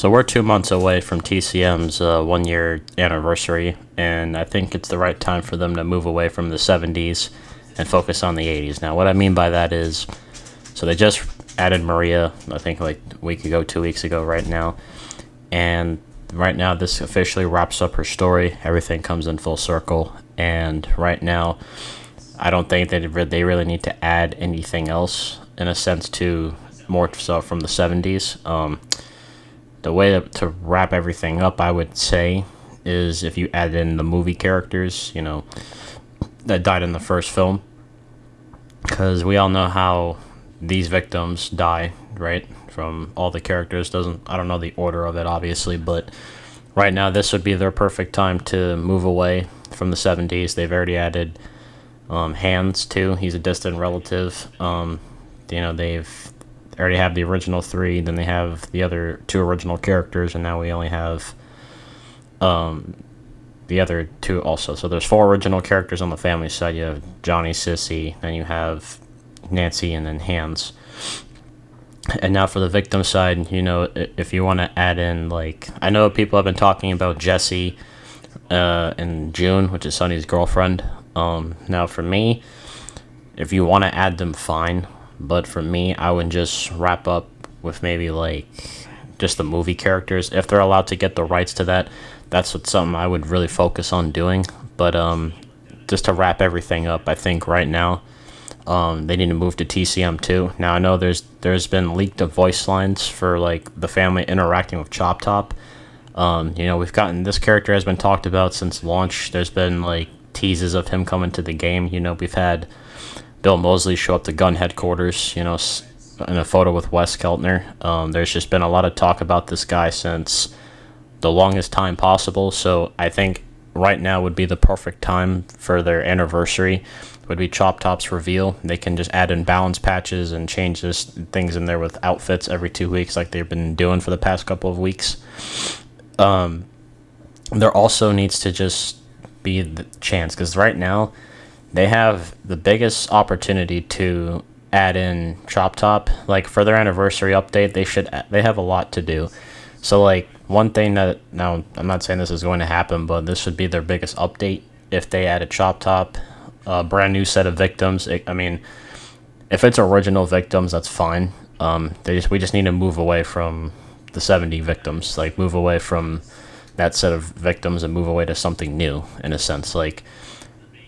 So we're 2 months away from TCM's 1 year anniversary, and I think it's the right time for them to move away from the 70s and focus on the 80s. Now, what I mean by that is, so they just added Maria, I think like a week ago, 2 weeks ago, right now, and right now this officially wraps up her story. Everything comes in full circle, and right now, I don't think that they really need to add anything else in a sense to more so from the 70s. The way to wrap everything up, I would say, is if you add in the movie characters, that died in the first film. Because we all know how these victims die, right? From all the characters. I don't know the order of it, obviously, but right now this would be their perfect time to move away from the 70s. They've already added Hands, too. He's a distant relative. They've already have the original three, then they have the other two original characters, and now we only have the other two also. So there's four original characters on the family side. You have Johnny, Sissy, then you have Nancy, and then Hands. And now for the victim side, if you want to add in, like, I know people have been talking about Jessie in June, which is Sonny's girlfriend. Now for me, if you want to add them, fine. But for me, I would just wrap up with maybe like just the movie characters. If they're allowed to get the rights to that, that's something I would really focus on doing. But just to wrap everything up, I think right now they need to move to TCM too. Now I know there's been leaked voice lines for like the family interacting with Chop Top. We've gotten this character has been talked about since launch. There's been like teases of him coming to the game. We've had Bill Moseley show up to gun headquarters, in a photo with Wes Keltner. There's just been a lot of talk about this guy since the longest time possible. So I think right now would be the perfect time for their anniversary. Would be Chop Top's reveal. They can just add in balance patches and change things in there with outfits every 2 weeks, like they've been doing for the past couple of weeks. There also needs to just be the chance, because right now they have the biggest opportunity to add in Chop Top. Like, for their anniversary update, they have a lot to do. So, like, one thing that, now, I'm not saying this is going to happen, but this would be their biggest update if they added Chop Top, a brand new set of victims. If it's original victims, that's fine. We just need to move away from the 70 victims. Like, move away from that set of victims and move away to something new, in a sense. Like,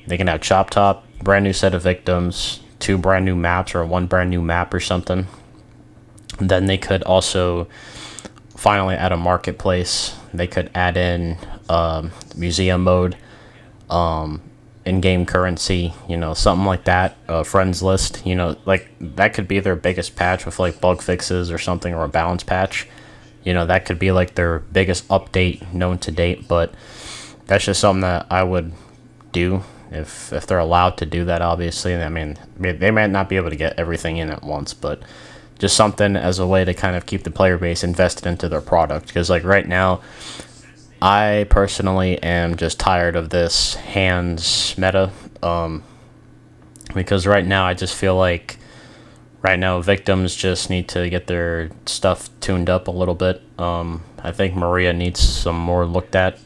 they can have Chop Top, brand new set of victims, 2 brand new maps, or 1 brand new map or something. Then they could also finally add a marketplace. They could add in museum mode, in-game currency, something like that. Friends list, like that could be their biggest patch with like bug fixes or something, or a balance patch. That could be like their biggest update known to date. But that's just something that I would do. If they're allowed to do that, obviously. They might not be able to get everything in at once, but just something as a way to kind of keep the player base invested into their product. Because, like, right now, I personally am just tired of this Hands meta. Because right now, I just feel like victims just need to get their stuff tuned up a little bit. I think Maria needs some more looked at.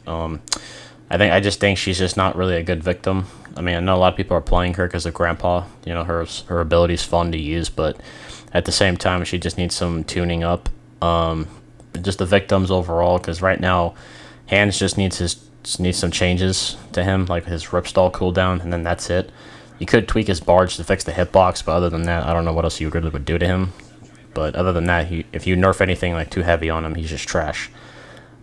I just think she's just not really a good victim. I know a lot of people are playing her because of Grandpa. Her ability's fun to use, but at the same time, she just needs some tuning up. Just the victims overall, because right now, Hands just needs some changes to him, like his Ripstall cooldown, and then that's it. You could tweak his barge to fix the hitbox, but other than that, I don't know what else you really would do to him. But other than that, if you nerf anything like too heavy on him, he's just trash.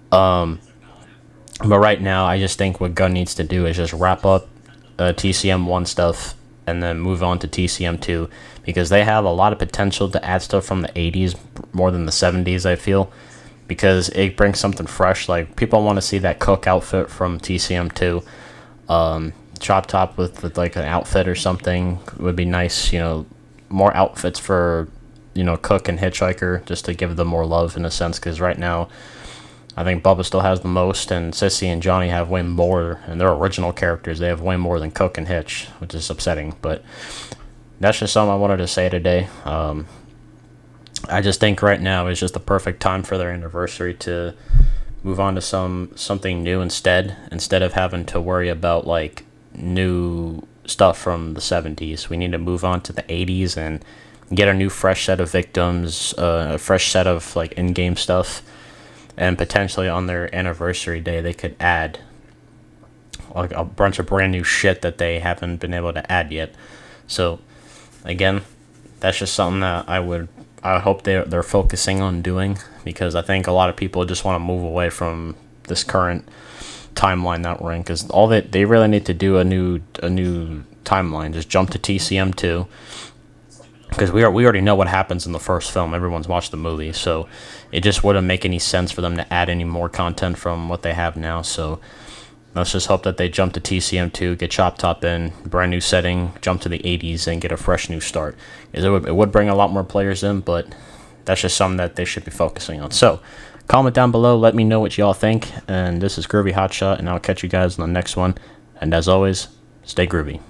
But right now, I just think what Gun needs to do is just wrap up TCM 1 stuff and then move on to TCM 2, because they have a lot of potential to add stuff from the 80s more than the 70s, I feel, because it brings something fresh. Like, people want to see that Cook outfit from TCM 2. Chop Top with like an outfit or something would be nice. More outfits for, Cook and Hitchhiker, just to give them more love in a sense, because right now, I think Bubba still has the most, and Sissy and Johnny have way more, and they're original characters. They have way more than Cook and Hitch, which is upsetting. But that's just something I wanted to say today. I just think right now is just the perfect time for their anniversary to move on to something new instead of having to worry about like new stuff from the 70s. We need to move on to the 80s and get a new fresh set of victims, a fresh set of like in-game stuff, and potentially on their anniversary day they could add like a bunch of brand new shit that they haven't been able to add yet. So again, that's just something that I hope they're focusing on doing, because I think a lot of people just want to move away from this current timeline that we're in, because all that they really need to do a new timeline. Just jump to TCM 2, because we already know what happens in the first film. Everyone's watched the movie, so it just wouldn't make any sense for them to add any more content from what they have now. So let's just hope that they jump to TCM 2, get Chop Top in, brand new setting, jump to the 80s, and get a fresh new start. It would bring a lot more players in, but that's just something that they should be focusing on. So comment down below, let me know what y'all think. And this is Groovy Hotshot, and I'll catch you guys in the next one. And as always, stay groovy.